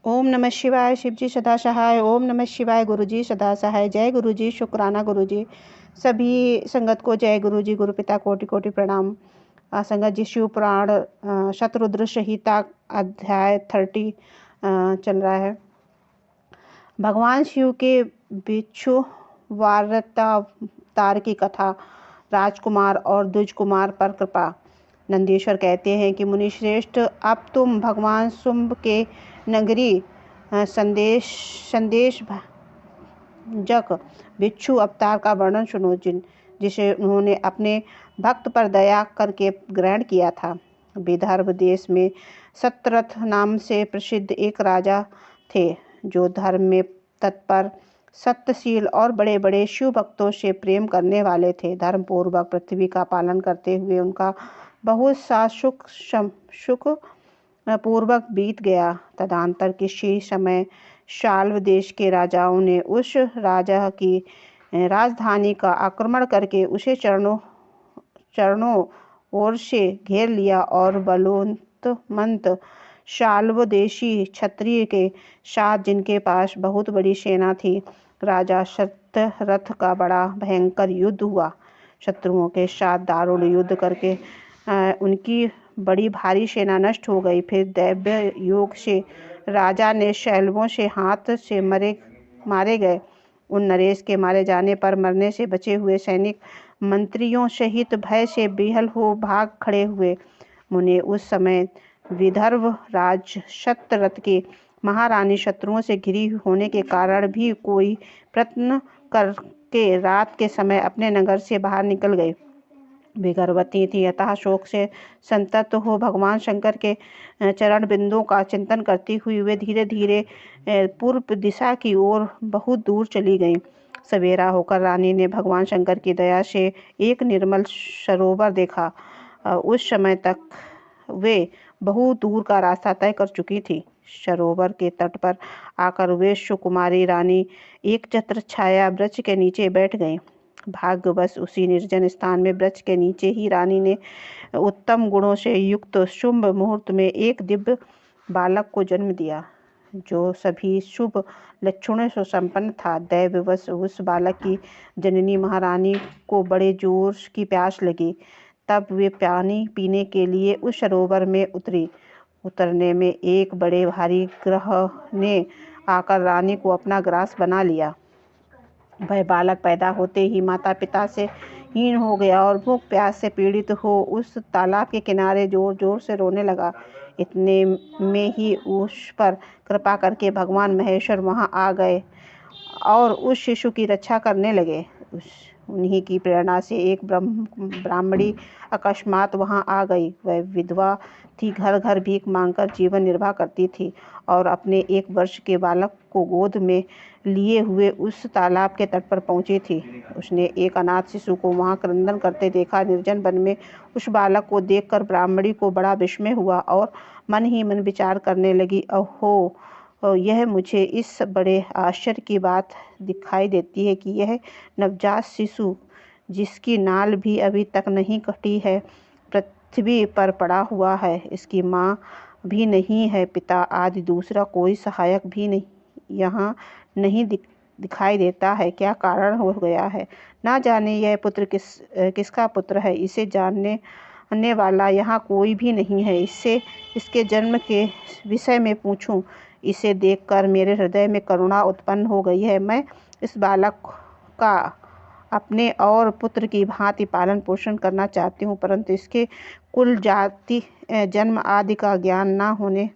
ओम नमः शिवाय। शिवजी सदा सहाय। ओम नमः शिवाय। गुरुजी सदा सहाय। जय गुरुजी। शुक्राना गुरुजी। सभी संगत को जय गुरुजी। गुरु पिता कोटि कोटि प्रणाम। संगत जी, शिव पुराण शतरुद्र संहिता अध्याय 30 चल रहा है। भगवान शिव के बिच्छू वार्तावतार की कथा। राजकुमार और द्विज कुमार पर कृपा। नंदीश्वर कहते हैं कि मुनि श्रेष्ठ, अब तुम भगवान शुंभ के नगरी संदेश जक बिच्छू अवतार का वर्णन सुनो, जिसे उन्होंने अपने भक्त पर दया करके ग्रहण किया था। विदर्भ देश में सतरथ नाम से प्रसिद्ध एक राजा थे, जो धर्म में तत्पर, सत्यशील और बड़े बड़े शिव भक्तों से प्रेम करने वाले थे। धर्मपूर्वक पृथ्वी का पालन करते हुए उनका बहुत सा सुख पूर्वक बीत गया। तदंतर किसी समय शाल्व देश के राजाओं ने उस राजा की राजधानी का आक्रमण करके उसे चरणों ओर से घेर लिया और बलवंत शाल्व देशी क्षत्रिय के साथ, जिनके पास बहुत बड़ी सेना थी, राजा शतरथ का बड़ा भयंकर युद्ध हुआ। शत्रुओं के साथ दारुण युद्ध करके उनकी बड़ी भारी सेना नष्ट हो गई। फिर दैव्य योग से राजा ने शैलवों से हाथ से मारे गए। उन नरेश के मारे जाने पर मरने से बचे हुए सैनिक मंत्रियों सहित भय से बेहाल हो भाग खड़े हुए। मुने उस समय विदर्भ राज शतरथ की महारानी शत्रुओं से घिरी होने के कारण भी कोई प्रयत्न करके रात के समय अपने नगर से बाहर निकल गई। वे गर्भवती थी, अतः शोक से संतप्त हो भगवान शंकर के चरण बिंदुओं का चिंतन करती हुई वे धीरे धीरे पूर्व दिशा की ओर बहुत दूर चली गईं। सवेरा होकर रानी ने भगवान शंकर की दया से एक निर्मल सरोवर देखा। उस समय तक वे बहुत दूर का रास्ता तय कर चुकी थी। सरोवर के तट पर आकर वे सुकुमारी रानी एक छत्र छाया वृक्ष के नीचे बैठ गईं। भाग्यवश उसी निर्जन स्थान में वृक्ष के नीचे ही रानी ने उत्तम गुणों से युक्त शुभ मुहूर्त में एक दिव्य बालक को जन्म दिया, जो सभी शुभ लक्षणों से संपन्न था। दैववश उस बालक की जननी महारानी को बड़े जोर की प्यास लगी। तब वे पानी पीने के लिए उस सरोवर में उतरी। उतरने में एक बड़े भारी ग्रह ने आकर रानी को अपना ग्रास बना लिया। वह बालक पैदा होते ही माता पिता से हीन हो गया और भूख प्यास से पीड़ित हो उस तालाब के किनारे जोर जोर से रोने लगा। इतने में ही उस पर कृपा करके भगवान महेश्वर वहां आ गए और उस शिशु की रक्षा करने लगे। उन्हीं की प्रेरणा से एक ब्राह्मणी अकस्मात वहां आ गई। वह विधवा थी, घर घर भीख मांगकर जीवन निर्वाह करती थी और अपने 1 वर्ष के बालक को गोद में लिए हुए उस तालाब के तट पर पहुंची थी। उसने एक अनाथ शिशु को वहां क्रंदन करते देखा। निर्जन वन में उस बालक को देखकर ब्राह्मणी को बड़ा विस्मय हुआ और मन ही मन विचार करने लगी, अहो, यह मुझे इस बड़े आश्चर्य की बात दिखाई देती है कि यह नवजात शिशु, जिसकी नाल भी अभी तक नहीं कटी है, पृथ्वी पर पड़ा हुआ है। इसकी माँ भी नहीं है, पिता आदि दूसरा कोई सहायक भी नहीं यहाँ नहीं दिखाई देता है। क्या कारण हो गया है? ना जाने यह पुत्र किसका पुत्र है। इसे जानने वाला यहाँ कोई भी नहीं है। इसके जन्म के विषय में पूछूं। इसे देखकर मेरे हृदय में करुणा उत्पन्न हो गई है। मैं इस बालक का अपने और पुत्र की भांति पालन पोषण करना चाहती हूँ, परंतु इसके कुल, जाति, जन्म आदि का ज्ञान न होने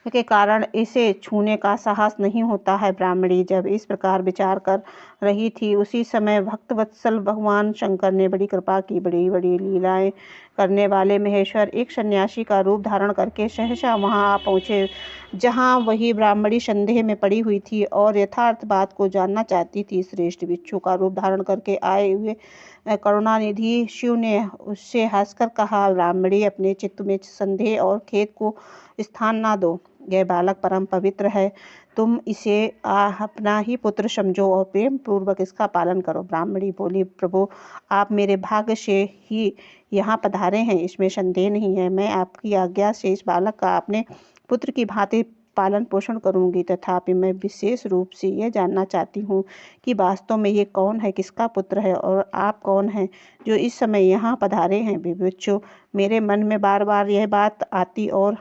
के कारण इसे छूने का साहस नहीं होता है। ब्राह्मणी जब इस प्रकार विचार कर रही थी, उसी समय भक्तवत्सल भगवान शंकर ने बड़ी कृपा की। बड़ी बड़ी लीलाएं करने वाले महेश्वर एक सन्यासी का रूप धारण करके सहसा वहां आ पहुंचे, जहां वही ब्राह्मणी संदेह में पड़ी हुई थी और यथार्थ बात को जानना चाहती थी। श्रेष्ठ बिच्छू का रूप धारण करके आए हुए करुणानिधि शिव ने उससे हंसकर कहा, ब्राह्मणी, अपने चित्त में संदेह और खेद को स्थान ना दो। यह बालक परम पवित्र है। तुम इसे अपना ही पुत्र समझो और प्रेम पूर्वक इसका पालन करो। ब्राह्मणी बोली, प्रभु, आप मेरे भाग्य से ही यहाँ पधारे हैं, इसमें संदेह नहीं है। मैं आपकी आज्ञा से इस बालक का अपने पुत्र की भांति पालन पोषण करूंगी। तथापि मैं विशेष रूप से यह जानना चाहती हूँ कि वास्तव में ये कौन है, किसका पुत्र है, और आप कौन हैं जो इस समय यहाँ पधारे हैं। विवेच्यो, मेरे मन में बार बार यह बात आती और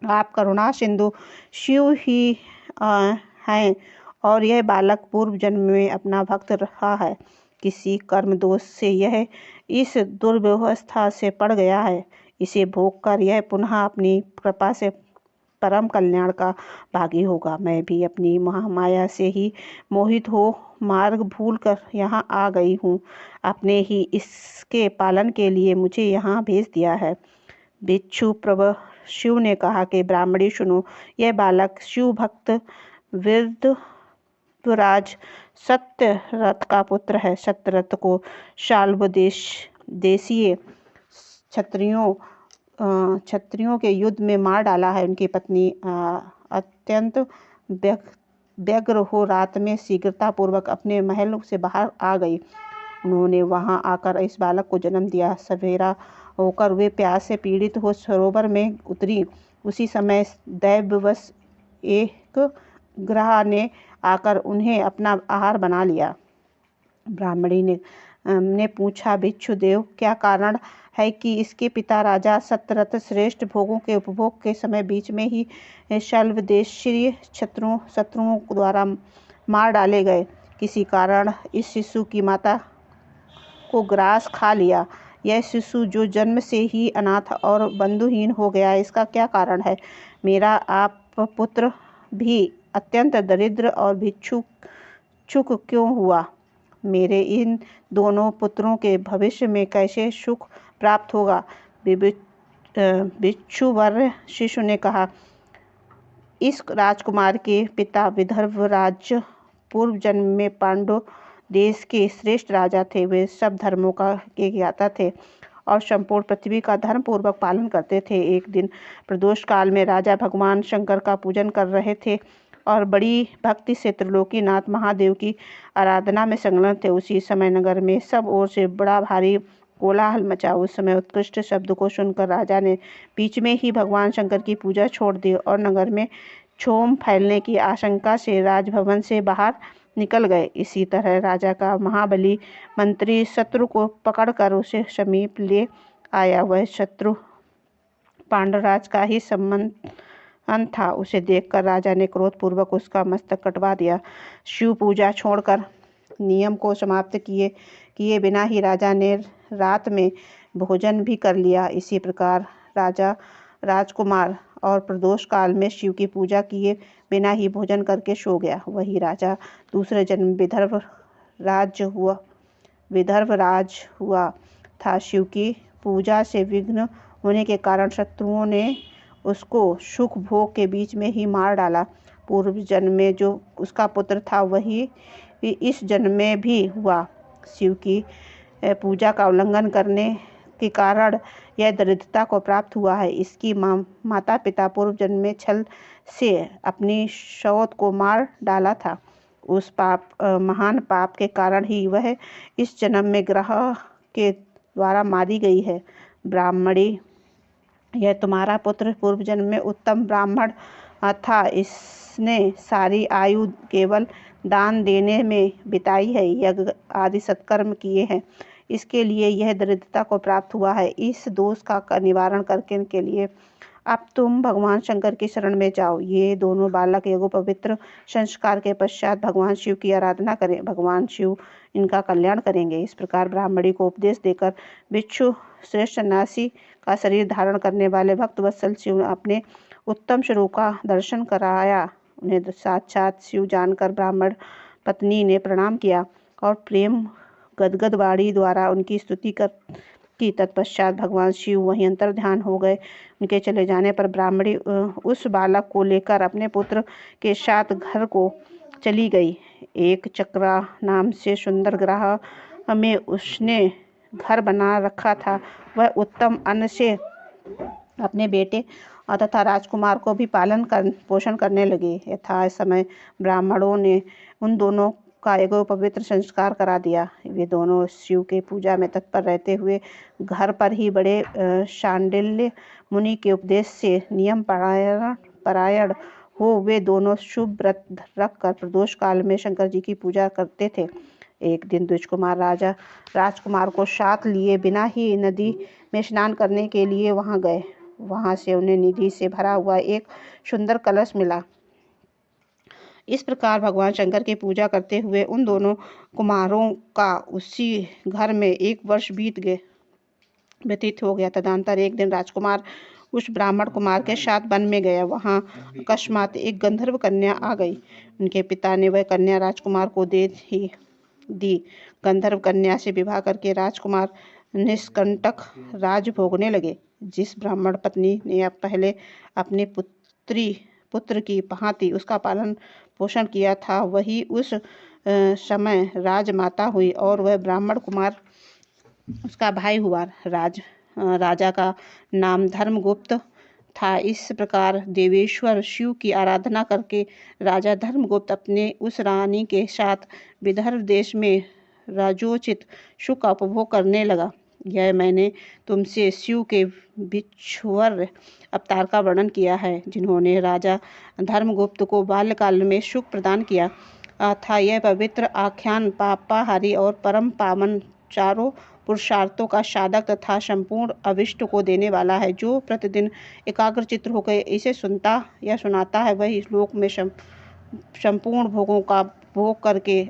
आप करुणा सिंधु शिव ही हैं और यह बालक पूर्व जन्म में अपना भक्त रहा है। किसी कर्म दोष से यह इस दुर्व्यवस्था से पड़ गया है। इसे भोग कर यह पुनः अपनी कृपा से परम कल्याण का भागी होगा। मैं भी अपनी महामाया से ही मोहित हो मार्ग भूल कर यहाँ आ गई हूँ। आपने ही इसके पालन के लिए मुझे यहाँ भेज दिया है। भिक्षु प्रभु शिव ने कहा कि ब्राह्मणी सुनो, यह बालक शिव भक्त विरधराज सत्यरथ का पुत्र है। सत्यरथ को शाल्व देशीय क्षत्रियों के युद्ध में मार डाला है। उनकी पत्नी अत्यंत व्यग्र हो रात में शीघ्रतापूर्वक अपने महल से बाहर आ गई। उन्होंने वहां आकर इस बालक को जन्म दिया। सवेरा होकर वे प्यास से पीड़ित हो सरोवर में उतरी। उसी समय दैववश एक ग्रह ने आकर उन्हें अपना आहार बना लिया। ब्राह्मणी ने पूछा, भिक्षुदेव, क्या कारण है कि इसके पिता राजा सत्यरथ श्रेष्ठ भोगों के उपभोग के समय बीच में ही शल्वदेशीय शत्रुओं द्वारा मार डाले गए? किसी कारण इस शिशु की माता को ग्रास खा लिया। यह शिशु जो जन्म से ही अनाथ और बंधुहीन हो गया, इसका क्या कारण है? मेरा आप पुत्र भी अत्यंत दरिद्र और भिक्षुक क्यों हुआ? मेरे इन दोनों पुत्रों के भविष्य में कैसे सुख प्राप्त होगा? भिक्षुवर शिशु ने कहा, इस राजकुमार के पिता विदर्भराज पूर्व जन्म में पांडव देश के श्रेष्ठ राजा थे। वे सब धर्मों के ज्ञाता थे और संपूर्ण पृथ्वी का धर्म पूर्वक पालन करते थे। एक दिन प्रदोष काल में राजा भगवान शंकर का पूजन कर रहे थे और बड़ी भक्ति से त्रिलोकीनाथ महादेव की आराधना में संलग्न थे। उसी समय नगर में सब ओर से बड़ा भारी कोलाहल मचा। उस समय उत्कृष्ट शब्द को सुनकर राजा ने बीच में ही भगवान शंकर की पूजा छोड़ दी और नगर में क्षोभ फैलने की आशंका से राजभवन से बाहर निकल गए। इसी तरह राजा का महाबली मंत्री शत्रु को पकड़कर उसे समीप ले आया। वह शत्रु पांडवराज का ही संबंध था। उसे देखकर राजा ने क्रोधपूर्वक उसका मस्तक कटवा दिया। शिव पूजा छोड़कर नियम को समाप्त किए बिना ही राजा ने रात में भोजन भी कर लिया। इसी प्रकार राजकुमार और प्रदोष काल में शिव की पूजा किए बिना ही भोजन करके सो गया। वही राजा दूसरे जन्म विदर्भराज हुआ था। शिव की पूजा से विघ्न होने के कारण शत्रुओं ने उसको सुख भोग के बीच में ही मार डाला। पूर्व जन्म में जो उसका पुत्र था वही इस जन्म में भी हुआ। शिव की पूजा का उल्लंघन करने के कारण यह दरिद्रता को प्राप्त हुआ है। इसकी माता पिता पूर्व जन्म में छल से अपनी सौत को मार डाला था। उस महान पाप के कारण ही वह इस जन्म में ग्रह के द्वारा मारी गई है। ब्राह्मणी, यह तुम्हारा पुत्र पूर्व जन्म में उत्तम ब्राह्मण था। इसने सारी आयु केवल दान देने में बिताई है, यज्ञ आदि सत्कर्म किए हैं। इसके लिए यह दरिद्रता को प्राप्त हुआ है। इस दोष का निवारण करने के लिए अब तुम भगवान शंकर की शरण में जाओ। ये दोनों बालक यज्ञोपवित्र संस्कार के पश्चात भगवान शिव की आराधना करें। भगवान शिव इनका कल्याण करेंगे। इस प्रकार ब्राह्मणी को उपदेश देकर भिक्षु श्रेष्ठ सन्यासी का शरीर धारण करने वाले भक्त वत्सल शिव ने अपने उत्तम स्वरूप का दर्शन कराया। उन्हें साक्षात शिव जानकर ब्राह्मण पत्नी ने प्रणाम किया और प्रेम गदगद वाणी द्वारा उनकी स्तुति की। तत्पश्चात भगवान शिव वहीं अंतर ध्यान हो गए। उनके चले जाने पर ब्राह्मणी उस बालक को लेकर अपने पुत्र के साथ घर को चली गई। एक चक्रा नाम से सुंदर ग्रह में उसने घर बना रखा था। वह उत्तम अन्न से अपने बेटे तथा राजकुमार को भी पालन पोषण करने लगे। यथा समय ब्राह्मणों ने उन दोनों का एगो पवित्र संस्कार करा दिया। वे दोनों शिव के पूजा में तत्पर रहते हुए घर पर ही बड़े शांडिल्य मुनि के उपदेश से नियम परायण हो वे दोनों शुभ व्रत रखकर प्रदोष काल में शंकर जी की पूजा करते थे। एक दिन द्विजकुमार राजा राजकुमार को साथ लिए बिना ही नदी में स्नान करने के लिए वहां गए। वहां से उन्हें निधि से भरा हुआ एक सुंदर कलश मिला। इस प्रकार भगवान शंकर की पूजा करते हुए उन दोनों कुमारों का उसी घर में 1 वर्ष व्यतीत हो गया। तदनंतर एक दिन राजकुमार उस ब्राह्मण कुमार के साथ वन में गया। वहां अकस्मात एक गंधर्व कन्या आ गई। उनके पिता ने वह कन्या राजकुमार को दे ही दी। गंधर्व कन्या से विवाह करके राजकुमार निष्कंटक राज भोगने लगे। जिस ब्राह्मण पत्नी ने पहले अपनी पुत्र की भांति उसका पालन पोषण किया था वही उस समय राजमाता हुई और वह ब्राह्मण कुमार उसका भाई हुआ। राजा का नाम धर्मगुप्त था। इस प्रकार देवेश्वर शिव की आराधना करके राजा धर्मगुप्त अपने उस रानी के साथ विदर्भ देश में राजोचित सुख का उपभोग करने लगा। यह मैंने तुमसे शिव के विश्वर अवतार का वर्णन किया है, जिन्होंने राजा धर्मगुप्त को बाल्यकाल में सुख प्रदान किया था। यह पवित्र आख्यान पापाहारी और परम पावन चारों पुरुषार्थों का साधक तथा संपूर्ण अभिष्ट को देने वाला है। जो प्रतिदिन एकाग्रचित्त होकर इसे सुनता या सुनाता है वह इस लोक में संपूर्ण भोगों का भोग करके